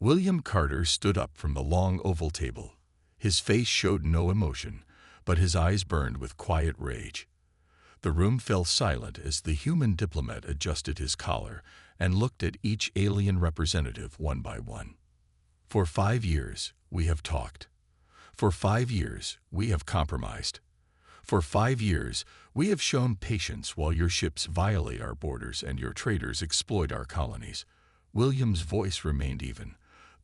William Carter stood up from the long oval table. His face showed no emotion, but his eyes burned with quiet rage. The room fell silent as the human diplomat adjusted his collar and looked at each alien representative one by one. For 5 years, we have talked. For 5 years, we have compromised. For 5 years, we have shown patience while your ships violate our borders and your traders exploit our colonies. William's voice remained even,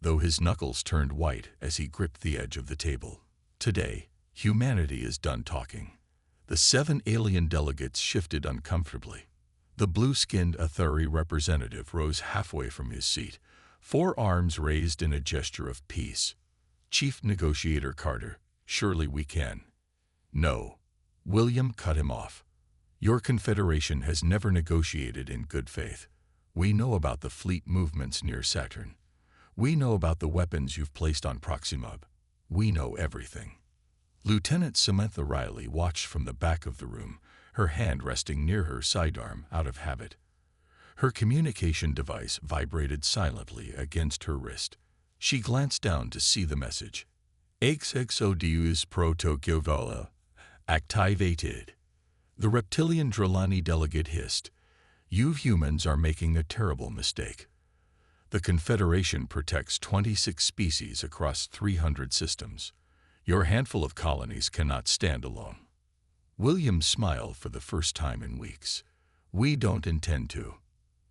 though his knuckles turned white as he gripped the edge of the table. Today, humanity is done talking. The 7 alien delegates shifted uncomfortably. The blue-skinned Athari representative rose halfway from his seat, 4 arms raised in a gesture of peace. Chief Negotiator Carter, surely we can. No. William cut him off. Your confederation has never negotiated in good faith. We know about the fleet movements near Saturn. We know about the weapons you've placed on Proximub. We know everything. Lieutenant Samantha Riley watched from the back of the room, her hand resting near her sidearm out of habit. Her communication device vibrated silently against her wrist. She glanced down to see the message. XXODUS Protokyovala activated. The reptilian Drelani delegate hissed, "You humans are making a terrible mistake. The Confederation protects 26 species across 300 systems. Your handful of colonies cannot stand alone." William smiled for the first time in weeks. "We don't intend to."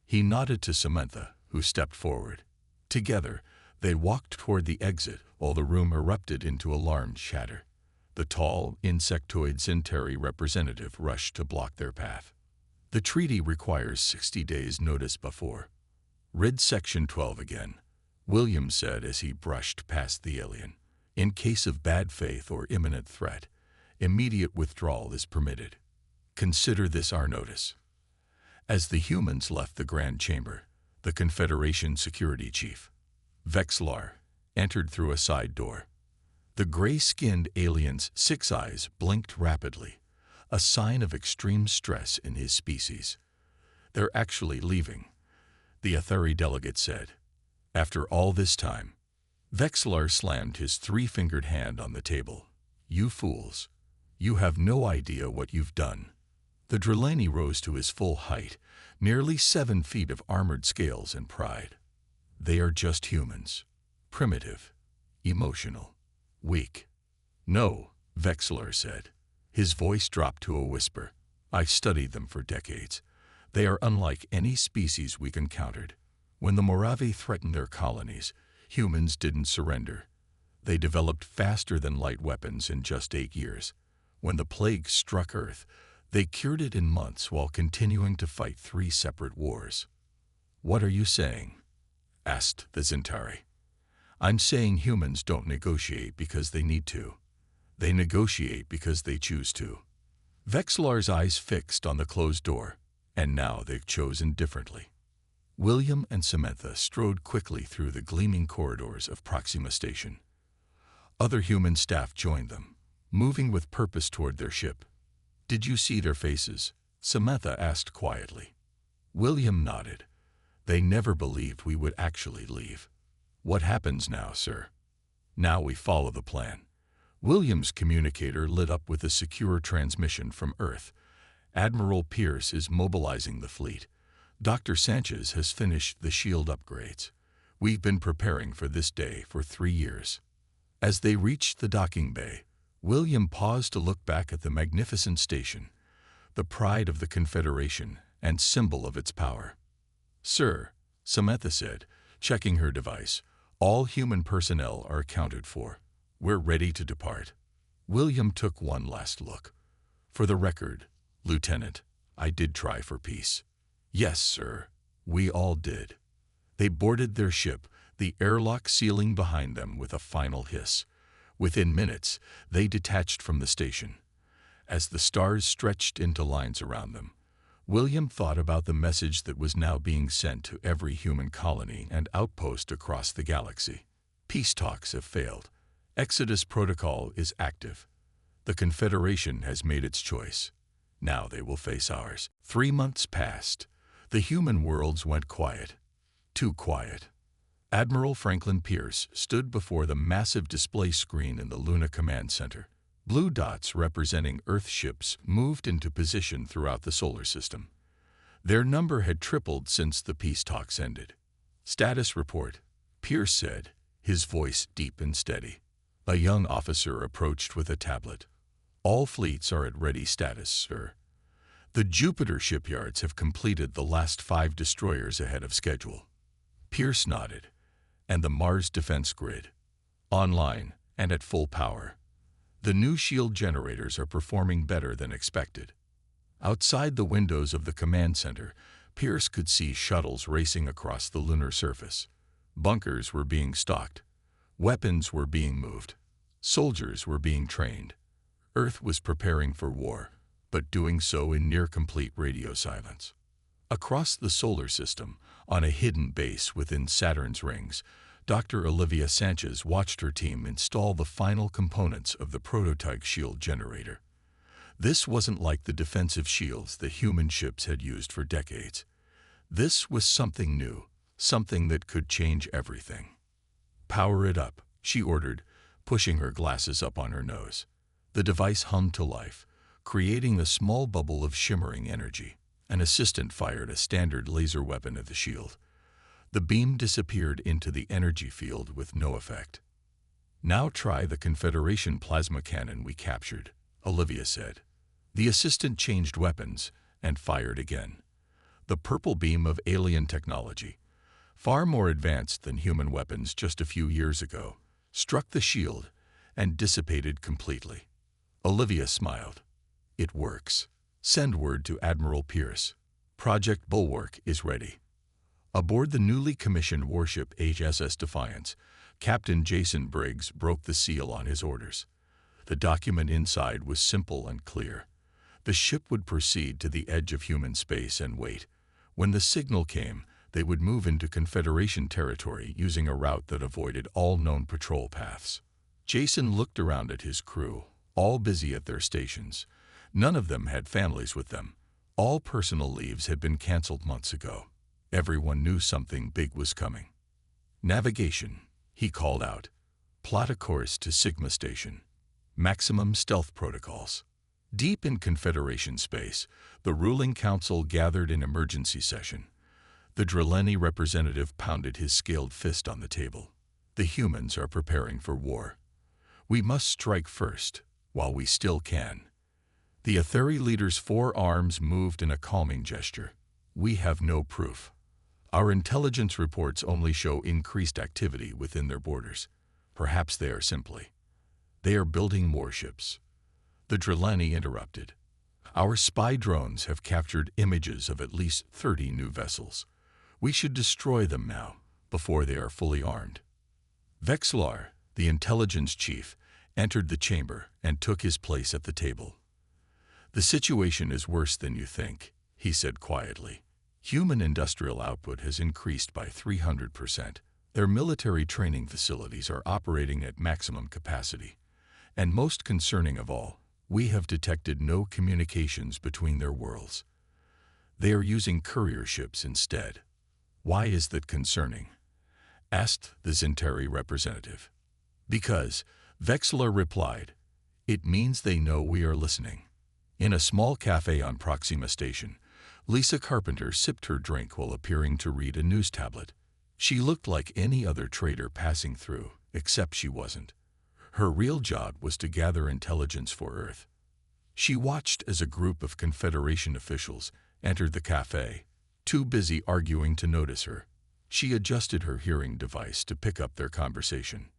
He nodded to Samantha, who stepped forward. Together, they walked toward the exit while the room erupted into alarmed chatter. The tall, insectoid Centauri representative rushed to block their path. The treaty requires 60 days' notice before. "Read Section 12 again," William said as he brushed past the alien. "In case of bad faith or imminent threat, immediate withdrawal is permitted. Consider this our notice." As the humans left the Grand Chamber, the Confederation Security Chief, Vexlar, entered through a side door. The gray-skinned alien's 6 eyes blinked rapidly, a sign of extreme stress in his species. "They're actually leaving," the Athari delegate said. "After all this time." Vexlar slammed his 3-fingered hand on the table. "You fools. You have no idea what you've done." The Drelani rose to his full height, nearly 7 feet of armored scales and pride. "They are just humans. Primitive. Emotional. Weak." "No," Vexlar said. His voice dropped to a whisper. "I've studied them for decades. They are unlike any species we've encountered. When the Morave threatened their colonies, humans didn't surrender. They developed faster-than-light weapons in just 8 years. When the plague struck Earth, they cured it in months while continuing to fight 3 separate wars." "What are you saying?" asked the Centauri. "I'm saying humans don't negotiate because they need to. They negotiate because they choose to." Vexlar's eyes fixed on the closed door, and now they've chosen differently. William and Samantha strode quickly through the gleaming corridors of Proxima Station. Other human staff joined them, moving with purpose toward their ship. "Did you see their faces?" Samantha asked quietly. William nodded. "They never believed we would actually leave." "What happens now, sir?" "Now we follow the plan." William's communicator lit up with a secure transmission from Earth. "Admiral Pierce is mobilizing the fleet. Dr. Sanchez has finished the shield upgrades. We've been preparing for this day for 3 years." As they reached the docking bay, William paused to look back at the magnificent station, the pride of the Confederation and symbol of its power. "Sir," Samantha said, checking her device, "all human personnel are accounted for. We're ready to depart." William took one last look. "For the record, Lieutenant, I did try for peace." "Yes, sir, we all did." They boarded their ship, the airlock sealing behind them with a final hiss. Within minutes, they detached from the station. As the stars stretched into lines around them, William thought about the message that was now being sent to every human colony and outpost across the galaxy. Peace talks have failed. Exodus Protocol is active. The Confederation has made its choice. Now they will face ours. 3 months passed. The human worlds went quiet. Too quiet. Admiral Franklin Pierce stood before the massive display screen in the Luna Command Center. Blue dots representing Earth ships moved into position throughout the solar system. Their number had tripled since the peace talks ended. "Status report," Pierce said, his voice deep and steady. A young officer approached with a tablet. "All fleets are at ready status, sir. The Jupiter shipyards have completed the last 5 destroyers ahead of schedule." Pierce nodded. "And the Mars defense grid? Online and at full power. The new shield generators are performing better than expected." Outside the windows of the command center, Pierce could see shuttles racing across the lunar surface. Bunkers were being stocked. Weapons were being moved. Soldiers were being trained. Earth was preparing for war, but doing so in near-complete radio silence. Across the solar system, on a hidden base within Saturn's rings, Dr. Olivia Sanchez watched her team install the final components of the prototype shield generator. This wasn't like the defensive shields that human ships had used for decades. This was something new, something that could change everything. "Power it up," she ordered, pushing her glasses up on her nose. The device hummed to life, creating a small bubble of shimmering energy. An assistant fired a standard laser weapon at the shield. The beam disappeared into the energy field with no effect. "Now try the Confederation plasma cannon we captured," Olivia said. The assistant changed weapons and fired again. The purple beam of alien technology, far more advanced than human weapons just a few years ago, struck the shield and dissipated completely. Olivia smiled. "It works. Send word to Admiral Pierce. Project Bulwark is ready." Aboard the newly commissioned warship HSS Defiance, Captain Jason Briggs broke the seal on his orders. The document inside was simple and clear. The ship would proceed to the edge of human space and wait. When the signal came, they would move into Confederation territory using a route that avoided all known patrol paths. Jason looked around at his crew, all busy at their stations. None of them had families with them. All personal leaves had been canceled months ago. Everyone knew something big was coming. "Navigation," he called out. "Plot a course to Sigma Station. Maximum stealth protocols." Deep in Confederation space, the ruling council gathered in emergency session. The Drelleni representative pounded his scaled fist on the table. "The humans are preparing for war. We must strike first, while we still can." The Aetheri leader's forearms moved in a calming gesture. "We have no proof. Our intelligence reports only show increased activity within their borders. Perhaps they are simply. They are building warships." The Drelleni interrupted. "Our spy drones have captured images of at least 30 new vessels. We should destroy them now, before they are fully armed." Vexlar, the intelligence chief, entered the chamber and took his place at the table. "The situation is worse than you think," he said quietly. "Human industrial output has increased by 300%. Their military training facilities are operating at maximum capacity. And most concerning of all, we have detected no communications between their worlds. They are using courier ships instead." "Why is that concerning?" asked the Zentari representative. "Because," Vexlar replied, "it means they know we are listening." In a small cafe on Proxima Station, Lisa Carpenter sipped her drink while appearing to read a news tablet. She looked like any other trader passing through, except she wasn't. Her real job was to gather intelligence for Earth. She watched as a group of Confederation officials entered the cafe, too busy arguing to notice her. She adjusted her hearing device to pick up their conversation.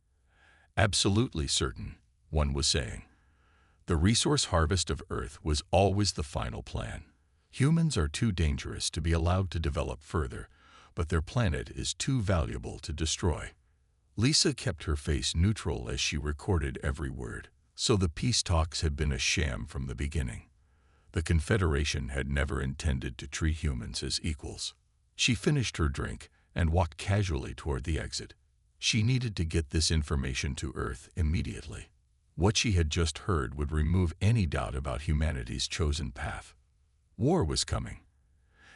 "Absolutely certain," one was saying. "The resource harvest of Earth was always the final plan. Humans are too dangerous to be allowed to develop further, but their planet is too valuable to destroy." Lisa kept her face neutral as she recorded every word. So the peace talks had been a sham from the beginning. The Confederation had never intended to treat humans as equals. She finished her drink and walked casually toward the exit. She needed to get this information to Earth immediately. What she had just heard would remove any doubt about humanity's chosen path. War was coming.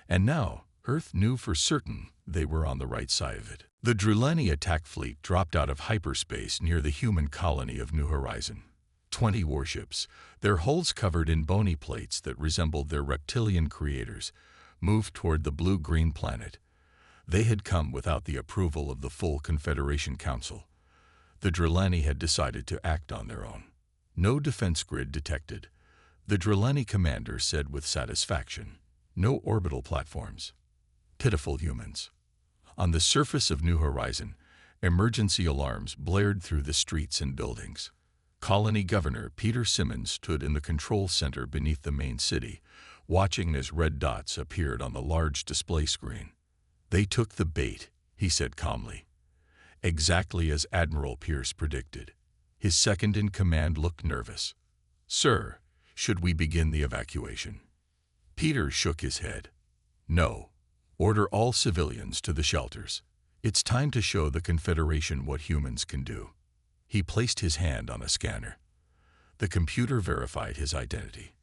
And now, Earth knew for certain they were on the right side of it. The Druleni attack fleet dropped out of hyperspace near the human colony of New Horizon. 20 warships, their hulls covered in bony plates that resembled their reptilian creators, moved toward the blue-green planet. They had come without the approval of the full Confederation Council. The Druleni had decided to act on their own. No defense grid detected. The Druleni commander said with satisfaction. No orbital platforms. Pitiful humans. On the surface of New Horizon, emergency alarms blared through the streets and buildings. Colony Governor Peter Simmons stood in the control center beneath the main city, watching as red dots appeared on the large display screen. They took the bait, he said calmly. Exactly as Admiral Pierce predicted. His second-in-command looked nervous. "Sir, should we begin the evacuation?" Peter shook his head. "No. Order all civilians to the shelters. It's time to show the Confederation what humans can do." He placed his hand on a scanner. The computer verified his identity.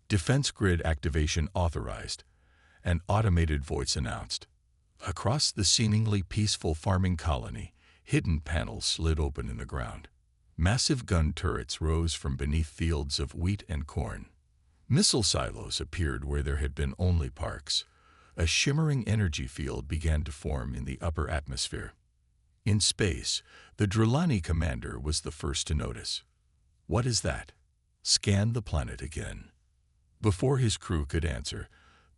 Defense grid activation authorized. An automated voice announced. Across the seemingly peaceful farming colony, hidden panels slid open in the ground. Massive gun turrets rose from beneath fields of wheat and corn. Missile silos appeared where there had been only parks. A shimmering energy field began to form in the upper atmosphere. In space, the Druleni commander was the first to notice. "What is that?" Scan the planet again. Before his crew could answer,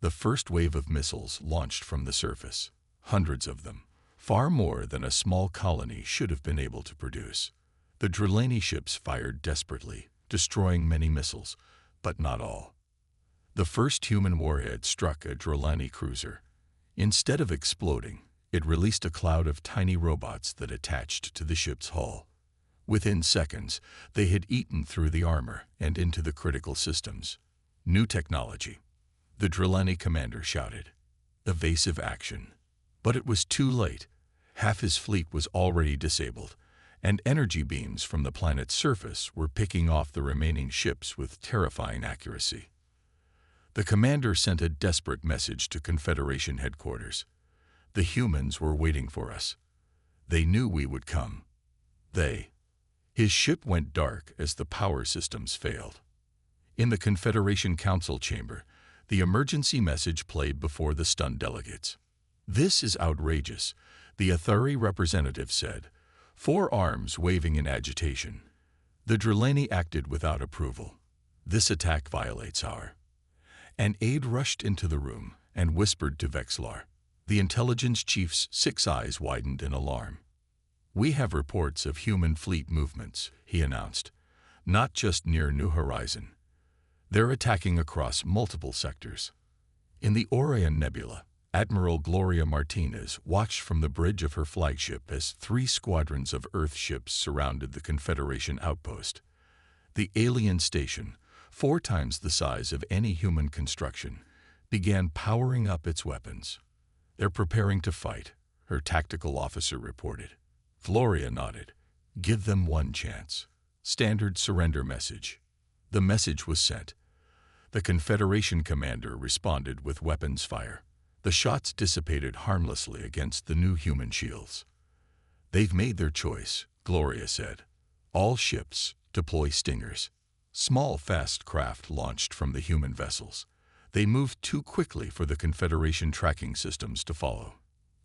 the first wave of missiles launched from the surface. Hundreds of them, far more than a small colony should have been able to produce. The Druleni ships fired desperately, destroying many missiles, but not all. The first human warhead struck a Druleni cruiser. Instead of exploding, it released a cloud of tiny robots that attached to the ship's hull. Within seconds, they had eaten through the armor and into the critical systems. New technology. The Druleni commander shouted. Evasive action. But it was too late. Half his fleet was already disabled, and energy beams from the planet's surface were picking off the remaining ships with terrifying accuracy. The commander sent a desperate message to Confederation headquarters. The humans were waiting for us. They knew we would come. His ship went dark as the power systems failed. In the Confederation Council chamber, the emergency message played before the stunned delegates. "This is outrageous," the Athari representative said, forearms waving in agitation. The Druleni acted without approval. "This attack violates our..." An aide rushed into the room and whispered to Vexlar. The intelligence chief's 6 eyes widened in alarm. "We have reports of human fleet movements," he announced, "not just near New Horizon. They're attacking across multiple sectors." In the Orion Nebula, Admiral Gloria Martinez watched from the bridge of her flagship as 3 squadrons of Earth ships surrounded the Confederation outpost. The alien station, 4 times the size of any human construction, began powering up its weapons. "They're preparing to fight," her tactical officer reported. Gloria nodded. "Give them one chance. Standard surrender message." The message was sent. The Confederation commander responded with weapons fire. The shots dissipated harmlessly against the new human shields. "They've made their choice," Gloria said. "All ships deploy Stingers." Small, fast craft launched from the human vessels. They moved too quickly for the Confederation tracking systems to follow.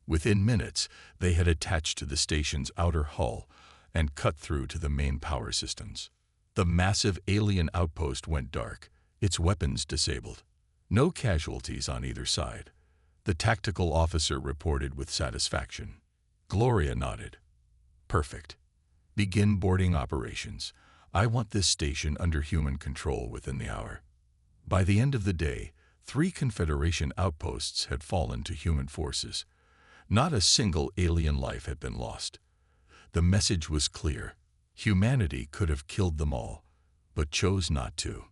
Within minutes, they had attached to the station's outer hull and cut through to the main power systems. The massive alien outpost went dark, its weapons disabled. No casualties on either side. The tactical officer reported with satisfaction. Gloria nodded. "Perfect. Begin boarding operations. I want this station under human control within the hour." By the end of the day, 3 Confederation outposts had fallen to human forces. Not a single alien life had been lost. The message was clear. Humanity could have killed them all, but chose not to.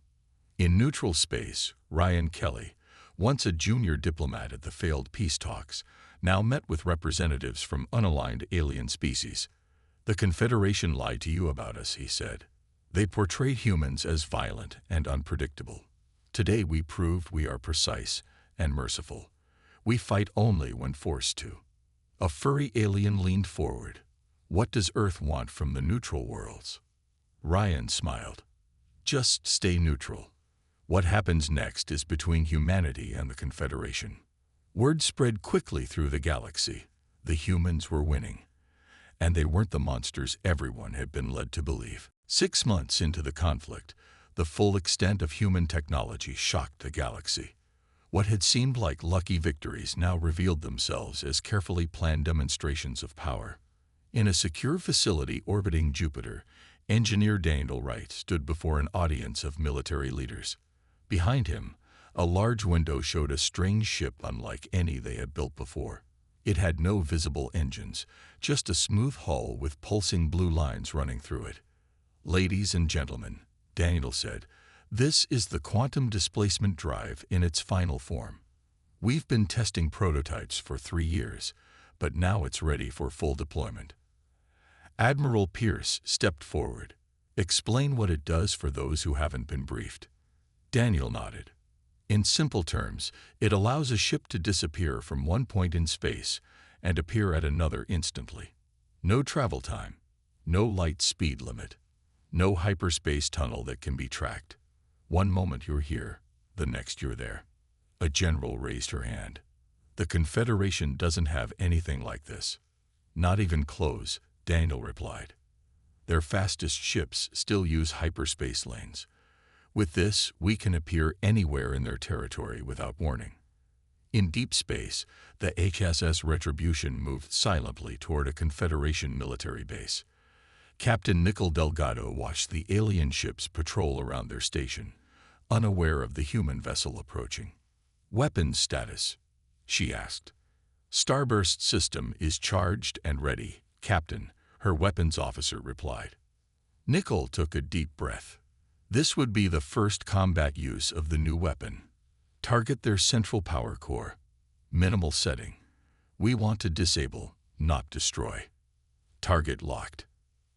In neutral space, Ryan Kelly, once a junior diplomat at the failed peace talks, now met with representatives from unaligned alien species. "The Confederation lied to you about us," he said. "They portrayed humans as violent and unpredictable. Today we proved we are precise and merciful. We fight only when forced to." A furry alien leaned forward. What does Earth want from the neutral worlds? Ryan smiled. Just stay neutral. What happens next is between humanity and the Confederation. Word spread quickly through the galaxy. The humans were winning. And they weren't the monsters everyone had been led to believe. 6 months into the conflict, the full extent of human technology shocked the galaxy. What had seemed like lucky victories now revealed themselves as carefully planned demonstrations of power. In a secure facility orbiting Jupiter, Engineer Daniel Wright stood before an audience of military leaders. Behind him, a large window showed a strange ship unlike any they had built before. It had no visible engines, just a smooth hull with pulsing blue lines running through it. "Ladies and gentlemen," Daniel said, "this is the quantum displacement drive in its final form. We've been testing prototypes for 3 years, but now it's ready for full deployment." Admiral Pierce stepped forward. "Explain what it does for those who haven't been briefed." Daniel nodded. "In simple terms, it allows a ship to disappear from one point in space and appear at another instantly. No travel time, no light speed limit, no hyperspace tunnel that can be tracked. One moment you're here, the next you're there." A general raised her hand. "The Confederation doesn't have anything like this." "Not even clothes," Daniel replied. "Their fastest ships still use hyperspace lanes. With this, we can appear anywhere in their territory without warning." In deep space, the HSS Retribution moved silently toward a Confederation military base. Captain Nicole Delgado watched the alien ships patrol around their station, unaware of the human vessel approaching. "Weapons status?" she asked. "Starburst system is charged and ready, Captain," her weapons officer replied. Nicole took a deep breath. This would be the first combat use of the new weapon. Target their central power core. Minimal setting. We want to disable, not destroy. Target locked.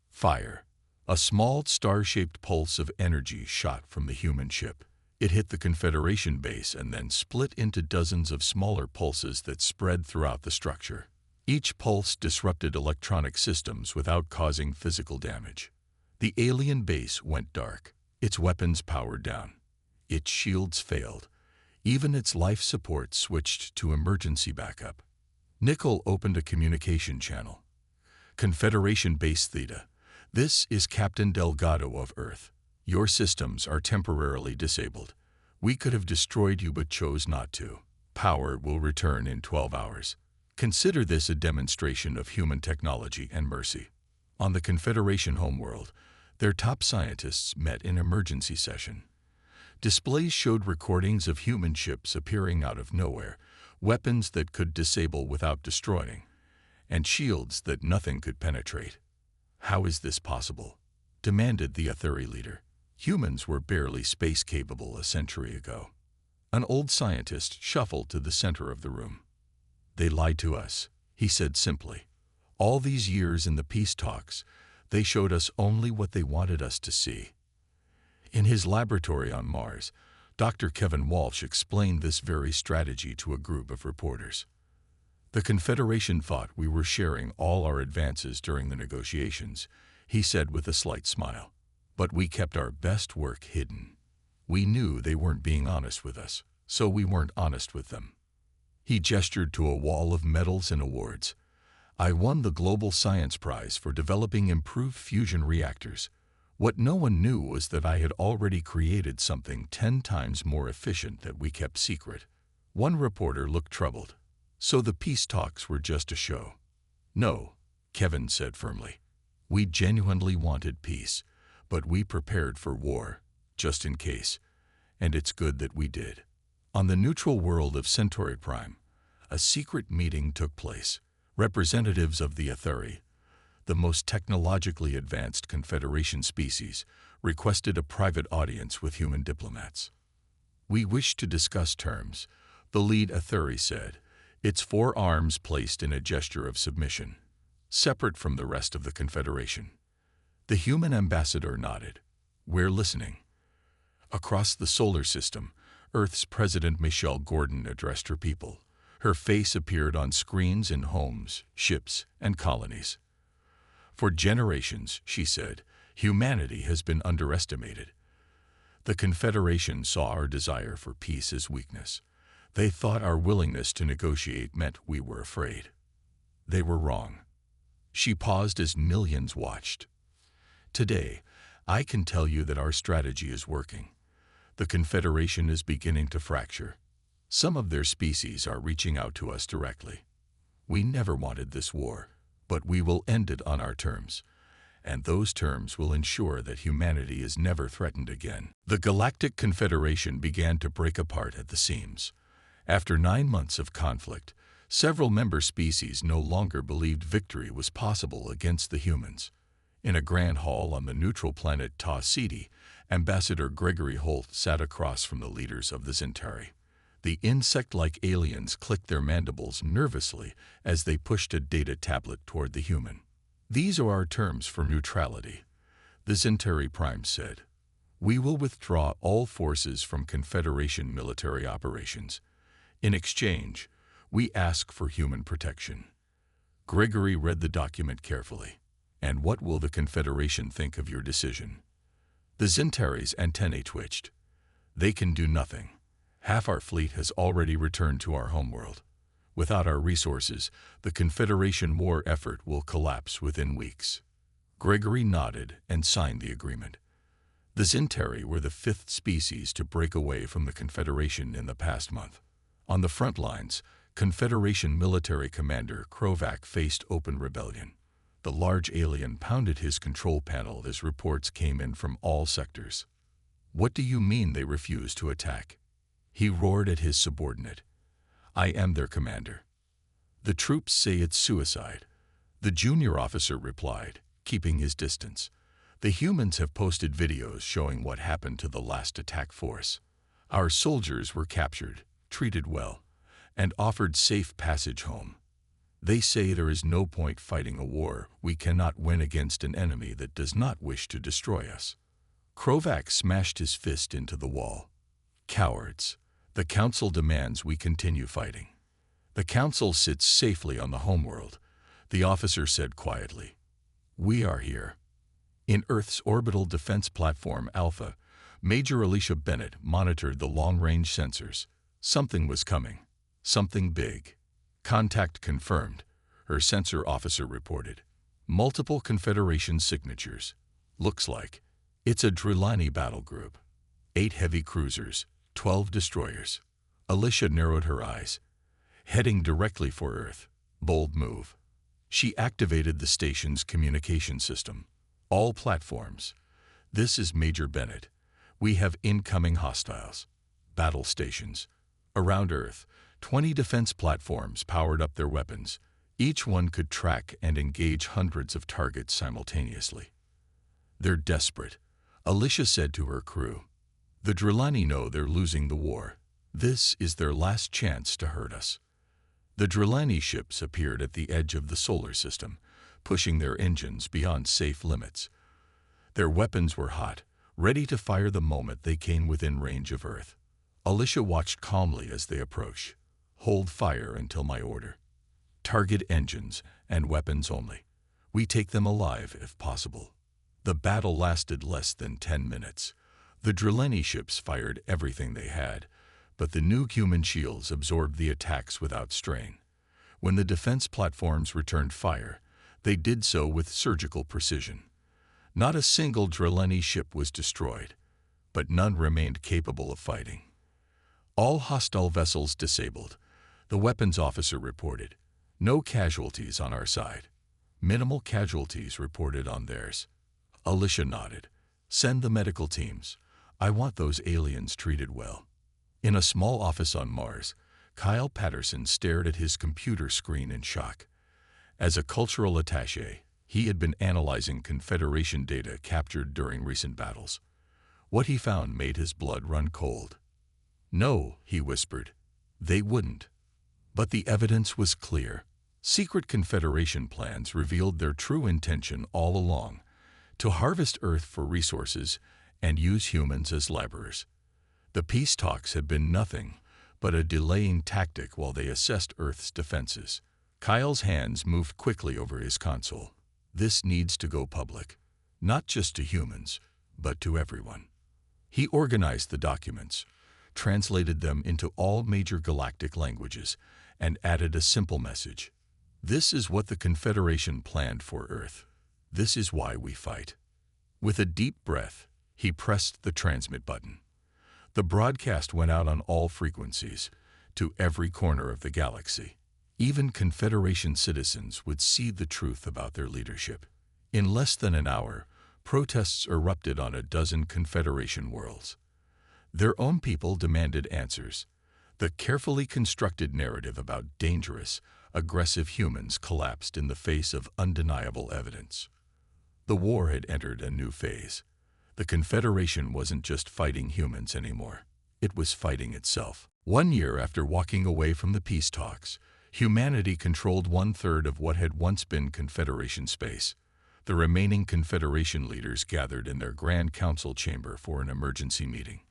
Fire. A small star-shaped pulse of energy shot from the human ship. It hit the Confederation base and then split into dozens of smaller pulses that spread throughout the structure. Each pulse disrupted electronic systems without causing physical damage. The alien base went dark. Its weapons powered down. Its shields failed. Even its life support switched to emergency backup. Nicole opened a communication channel. "Confederation Base Theta. This is Captain Delgado of Earth. Your systems are temporarily disabled. We could have destroyed you but chose not to. Power will return in 12 hours. Consider this a demonstration of human technology and mercy." On the Confederation homeworld, their top scientists met in emergency session. Displays showed recordings of human ships appearing out of nowhere, weapons that could disable without destroying, and shields that nothing could penetrate. "How is this possible?" demanded the Athuri leader. "Humans were barely space-capable a century ago." An old scientist shuffled to the center of the room. "They lied to us," he said simply. "All these years in the peace talks, they showed us only what they wanted us to see." In his laboratory on Mars, Dr. Kevin Walsh explained this very strategy to a group of reporters. "The Confederation thought we were sharing all our advances during the negotiations," he said with a slight smile. "But we kept our best work hidden. We knew they weren't being honest with us, so we weren't honest with them." He gestured to a wall of medals and awards. "I won the Global Science Prize for developing improved fusion reactors. What no one knew was that I had already created something 10 times more efficient that we kept secret." One reporter looked troubled. "So the peace talks were just a show?" "No," Kevin said firmly. "We genuinely wanted peace, but we prepared for war, just in case. And it's good that we did." On the neutral world of Centauri Prime, a secret meeting took place. Representatives of the Athuri, the most technologically advanced Confederation species, requested a private audience with human diplomats. "We wish to discuss terms," the lead Athuri said, its 4 arms placed in a gesture of submission, separate from the rest of the Confederation. The human ambassador nodded. "We're listening." Across the solar system, Earth's President Michelle Gordon addressed her people. Her face appeared on screens in homes, ships, and colonies. For generations, she said, humanity has been underestimated. The Confederation saw our desire for peace as weakness. They thought our willingness to negotiate meant we were afraid. They were wrong. She paused as millions watched. Today, I can tell you that our strategy is working. The Confederation is beginning to fracture. Some of their species are reaching out to us directly. We never wanted this war, but we will end it on our terms, and those terms will ensure that humanity is never threatened again. The Galactic Confederation began to break apart at the seams. After 9 months of conflict, several member species no longer believed victory was possible against the humans. In a grand hall on the neutral planet Ta Ceti, Ambassador Gregory Holt sat across from the leaders of the Zentari. The insect-like aliens clicked their mandibles nervously as they pushed a data tablet toward the human. "These are our terms for neutrality," the Zentari Prime said. "We will withdraw all forces from Confederation military operations. In exchange, we ask for human protection." Gregory read the document carefully. "And what will the Confederation think of your decision?" The Zentari's antennae twitched. "They can do nothing. Half our fleet has already returned to our homeworld. Without our resources, the Confederation war effort will collapse within weeks." Gregory nodded and signed the agreement. The Zentari were the 5th species to break away from the Confederation in the past month. On the front lines, Confederation military commander Krovac faced open rebellion. The large alien pounded his control panel as reports came in from all sectors. "What do you mean they refuse to attack?" He roared at his subordinate. "I am their commander." "The troops say it's suicide," the junior officer replied, keeping his distance. "The humans have posted videos showing what happened to the last attack force. Our soldiers were captured, treated well, and offered safe passage home. They say there is no point fighting a war we cannot win against an enemy that does not wish to destroy us." Krovac smashed his fist into the wall. "Cowards. The Council demands we continue fighting." "The Council sits safely on the homeworld," the officer said quietly. "We are here." In Earth's orbital defense platform Alpha, Major Alicia Bennett monitored the long-range sensors. Something was coming. Something big. "Contact confirmed," her sensor officer reported. "Multiple Confederation signatures. Looks like it's a Drulani battle group. 8 heavy cruisers, 12 destroyers." Alicia narrowed her eyes. "Heading directly for Earth. Bold move." She activated the station's communication system. "All platforms. This is Major Bennett. We have incoming hostiles. Battle stations. Around Earth, 20 defense platforms powered up their weapons. Each one could track and engage hundreds of targets simultaneously." "They're desperate," Alicia said to her crew. "The Drulani know they're losing the war. This is their last chance to hurt us." The Drulani ships appeared at the edge of the solar system, pushing their engines beyond safe limits. Their weapons were hot, ready to fire the moment they came within range of Earth. Alicia watched calmly as they approached. "Hold fire until my order. Target engines and weapons only. We take them alive if possible." The battle lasted less than 10 minutes. The Drulani ships fired everything they had, but the new human shields absorbed the attacks without strain. When the defense platforms returned fire, they did so with surgical precision. Not a single Drulani ship was destroyed, but none remained capable of fighting. "All hostile vessels disabled," the weapons officer reported. "No casualties on our side." "Minimal casualties reported on theirs." Alicia nodded. "Send the medical teams. I want those aliens treated well." In a small office on Mars, Kyle Patterson stared at his computer screen in shock. As a cultural attaché, he had been analyzing Confederation data captured during recent battles. What he found made his blood run cold. "No," he whispered, "they wouldn't." But the evidence was clear. Secret Confederation plans revealed their true intention all along: to harvest Earth for resources and use humans as laborers. The peace talks had been nothing but a delaying tactic while they assessed Earth's defenses. Kyle's hands moved quickly over his console. This needs to go public, not just to humans, but to everyone. He organized the documents, translated them into all major galactic languages, and added a simple message. This is what the Confederation planned for Earth. This is why we fight. With a deep breath, he pressed the transmit button. The broadcast went out on all frequencies, to every corner of the galaxy. Even Confederation citizens would see the truth about their leadership. In less than an hour, protests erupted on a dozen Confederation worlds. Their own people demanded answers. The carefully constructed narrative about dangerous, aggressive humans collapsed in the face of undeniable evidence. The war had entered a new phase. The Confederation wasn't just fighting humans anymore. It was fighting itself. 1 year after walking away from the peace talks, humanity controlled 1/3 of what had once been Confederation space. The remaining Confederation leaders gathered in their Grand Council chamber for an emergency meeting.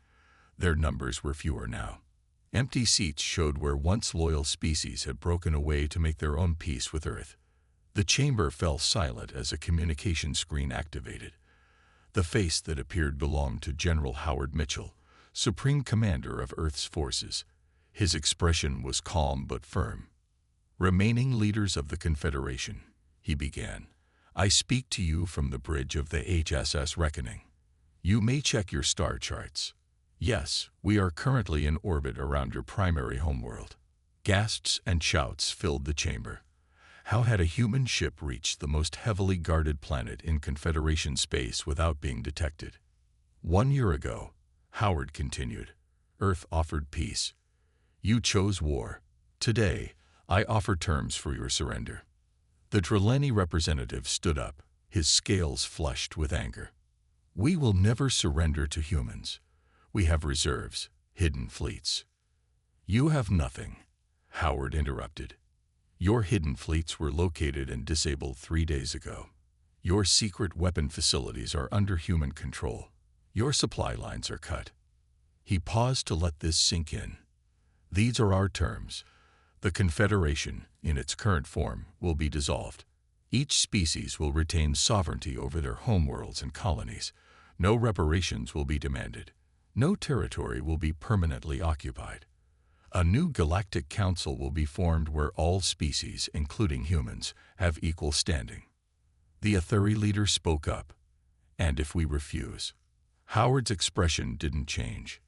Their numbers were fewer now. Empty seats showed where once loyal species had broken away to make their own peace with Earth. The chamber fell silent as a communication screen activated. The face that appeared belonged to General Howard Mitchell, Supreme Commander of Earth's forces. His expression was calm but firm. "Remaining leaders of the Confederation," he began, "I speak to you from the bridge of the HSS Reckoning. You may check your star charts. Yes, we are currently in orbit around your primary homeworld." Gasps and shouts filled the chamber. How had a human ship reached the most heavily guarded planet in Confederation space without being detected? 1 year ago, Howard continued, Earth offered peace. You chose war. Today, I offer terms for your surrender. The Trelawney representative stood up, his scales flushed with anger. We will never surrender to humans. We have reserves, hidden fleets. You have nothing, Howard interrupted. Your hidden fleets were located and disabled 3 days ago. Your secret weapon facilities are under human control. Your supply lines are cut. He paused to let this sink in. These are our terms. The Confederation, in its current form, will be dissolved. Each species will retain sovereignty over their homeworlds and colonies. No reparations will be demanded. No territory will be permanently occupied. A new galactic council will be formed where all species, including humans, have equal standing. The Athuri leader spoke up. And if we refuse? Howard's expression didn't change.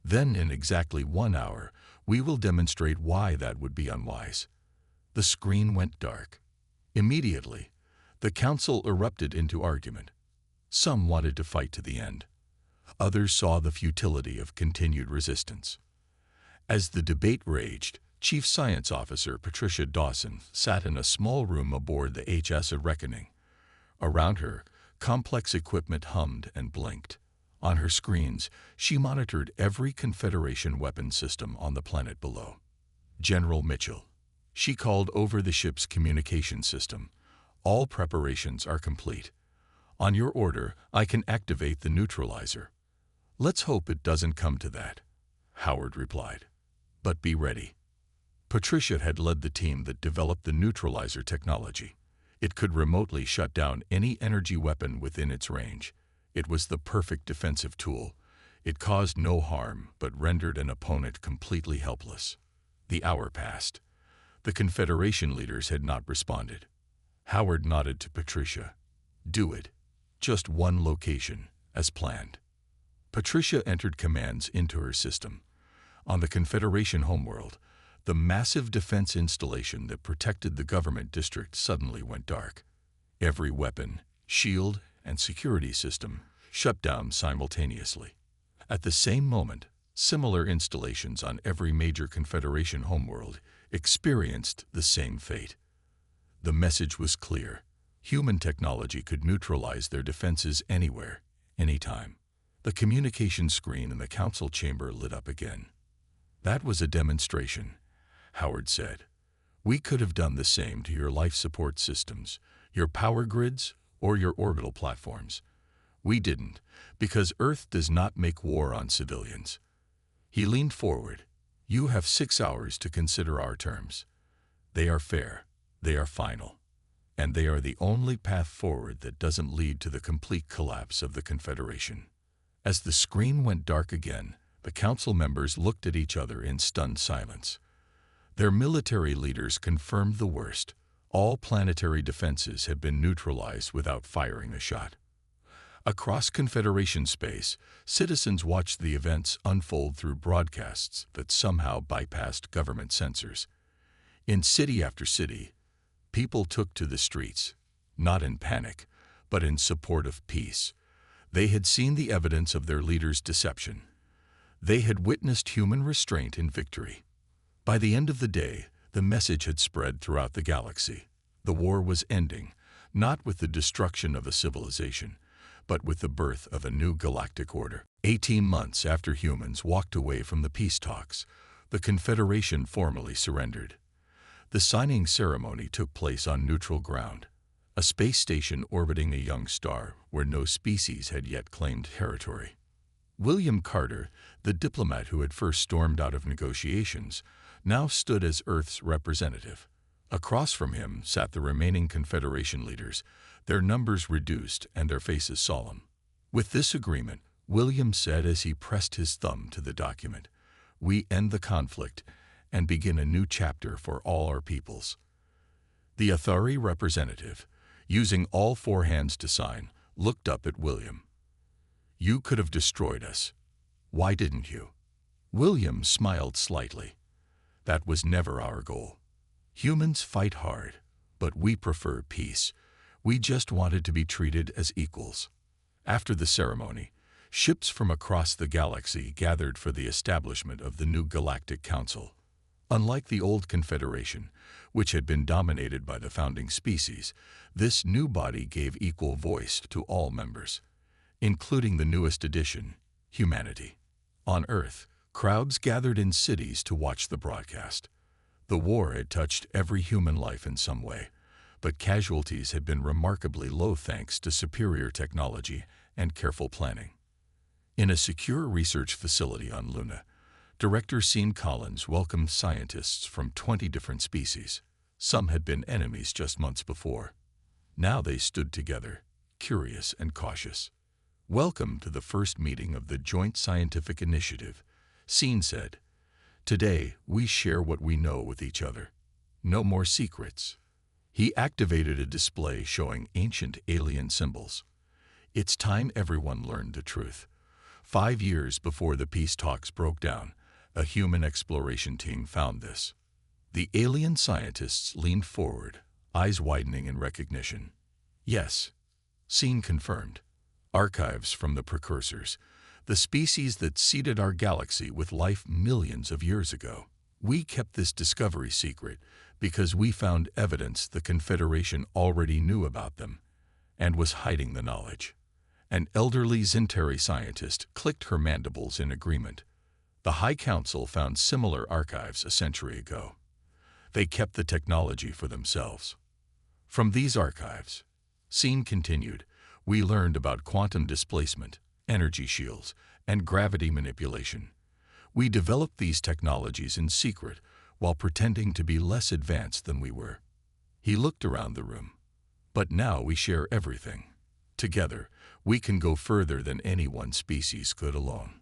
Then in exactly 1 hour, we will demonstrate why that would be unwise. The screen went dark. Immediately, the council erupted into argument. Some wanted to fight to the end. Others saw the futility of continued resistance. As the debate raged, Chief Science Officer Patricia Dawson sat in a small room aboard the HSS Reckoning. Around her, complex equipment hummed and blinked. On her screens, she monitored every Confederation weapon system on the planet below. General Mitchell. She called over the ship's communication system. All preparations are complete. On your order, I can activate the neutralizer. Let's hope it doesn't come to that, Howard replied. But be ready. Patricia had led the team that developed the neutralizer technology. It could remotely shut down any energy weapon within its range. It was the perfect defensive tool. It caused no harm, but rendered an opponent completely helpless. The hour passed. The Confederation leaders had not responded. Howard nodded to Patricia. Do it. Just one location, as planned. Patricia entered commands into her system. On the Confederation homeworld, the massive defense installation that protected the government district suddenly went dark. Every weapon, shield, and security system shut down simultaneously. At the same moment, similar installations on every major Confederation homeworld experienced the same fate. The message was clear. Human technology could neutralize their defenses anywhere, anytime. The communication screen in the council chamber lit up again. That was a demonstration, Howard said. We could have done the same to your life support systems, your power grids, or your orbital platforms. We didn't, because Earth does not make war on civilians. He leaned forward. You have 6 hours to consider our terms. They are fair, they are final, and they are the only path forward that doesn't lead to the complete collapse of the Confederation." As the screen went dark again, the council members looked at each other in stunned silence. Their military leaders confirmed the worst. All planetary defenses had been neutralized without firing a shot. Across Confederation space, citizens watched the events unfold through broadcasts that somehow bypassed government censors. In city after city, people took to the streets, not in panic, but in support of peace. They had seen the evidence of their leaders' deception. They had witnessed human restraint in victory. By the end of the day, the message had spread throughout the galaxy. The war was ending, not with the destruction of a civilization, but with the birth of a new galactic order. 18 months after humans walked away from the peace talks, the Confederation formally surrendered. The signing ceremony took place on neutral ground, a space station orbiting a young star where no species had yet claimed territory. William Carter, the diplomat who had first stormed out of negotiations, now stood as Earth's representative. Across from him sat the remaining Confederation leaders, their numbers reduced and their faces solemn. "With this agreement," William said as he pressed his thumb to the document, "we end the conflict and begin a new chapter for all our peoples." The Athari representative, using all 4 hands to sign, looked up at William. "You could have destroyed us. Why didn't you?" William smiled slightly. "That was never our goal. Humans fight hard, but we prefer peace. We just wanted to be treated as equals." After the ceremony, ships from across the galaxy gathered for the establishment of the new Galactic Council. Unlike the old Confederation, which had been dominated by the founding species, this new body gave equal voice to all members, including the newest addition, humanity. On Earth, crowds gathered in cities to watch the broadcast. The war had touched every human life in some way, but casualties had been remarkably low thanks to superior technology and careful planning. In a secure research facility on Luna, Director Sean Collins welcomed scientists from 20 different species. Some had been enemies just months before. Now they stood together, curious and cautious. "Welcome to the first meeting of the Joint Scientific Initiative," Sean said. "Today, we share what we know with each other. No more secrets." He activated a display showing ancient alien symbols. "It's time everyone learned the truth." 5 years before the peace talks broke down, a human exploration team found this. The alien scientists leaned forward, eyes widening in recognition. "Yes," Sean confirmed. "Archives from the precursors, the species that seeded our galaxy with life millions of years ago. We kept this discovery secret because we found evidence the Confederation already knew about them and was hiding the knowledge." An elderly Zentari scientist clicked her mandibles in agreement. The High Council found similar archives a century ago. They kept the technology for themselves. "From these archives," Sean continued, "we learned about quantum displacement, energy shields, and gravity manipulation. We developed these technologies in secret while pretending to be less advanced than we were." He looked around the room. "But now we share everything. Together, we can go further than any one species could alone."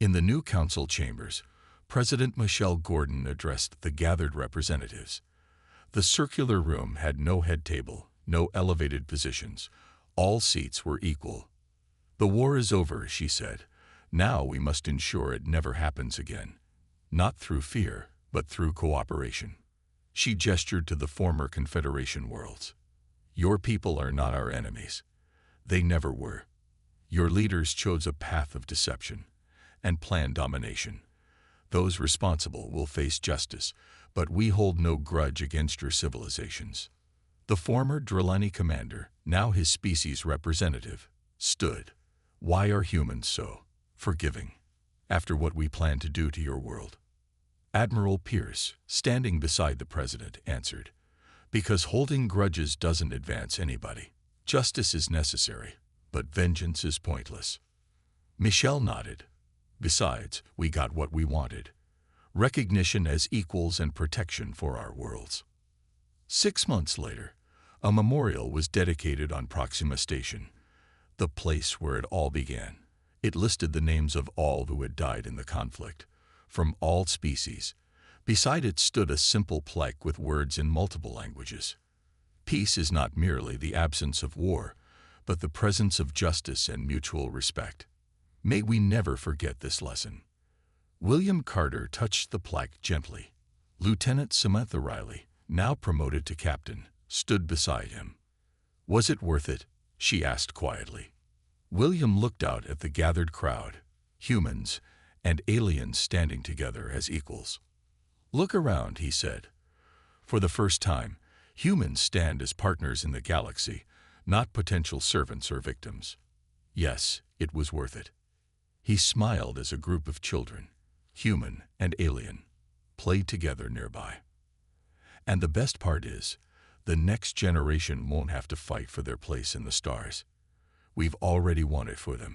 In the new council chambers, President Michelle Gordon addressed the gathered representatives. The circular room had no head table, no elevated positions. All seats were equal. "The war is over," she said. "Now we must ensure it never happens again. Not through fear, but through cooperation." She gestured to the former Confederation worlds. "Your people are not our enemies. They never were. Your leaders chose a path of deception and planned domination. Those responsible will face justice, but we hold no grudge against your civilizations." The former Drellani commander, now his species representative, stood. "Why are humans so forgiving after what we plan to do to your world?" Admiral Pierce, standing beside the president, answered, "Because holding grudges doesn't advance anybody. Justice is necessary, but vengeance is pointless." Michelle nodded. "Besides, we got what we wanted. recognition as equals and protection for our worlds. 6 months later, a memorial was dedicated on Proxima Station, the place where it all began. It listed the names of all who had died in the conflict, from all species. Beside it stood a simple plaque with words in multiple languages. Peace is not merely the absence of war, but the presence of justice and mutual respect. May we never forget this lesson. William Carter touched the plaque gently. Lieutenant Samantha Riley, now promoted to captain, stood beside him. "Was it worth it?" she asked quietly. William looked out at the gathered crowd, humans and aliens standing together as equals. "Look around," he said. "For the first time, humans stand as partners in the galaxy, not potential servants or victims. Yes, it was worth it." He smiled as a group of children, human and alien, played together nearby. And the best part is, the next generation won't have to fight for their place in the stars. We've already won it for them.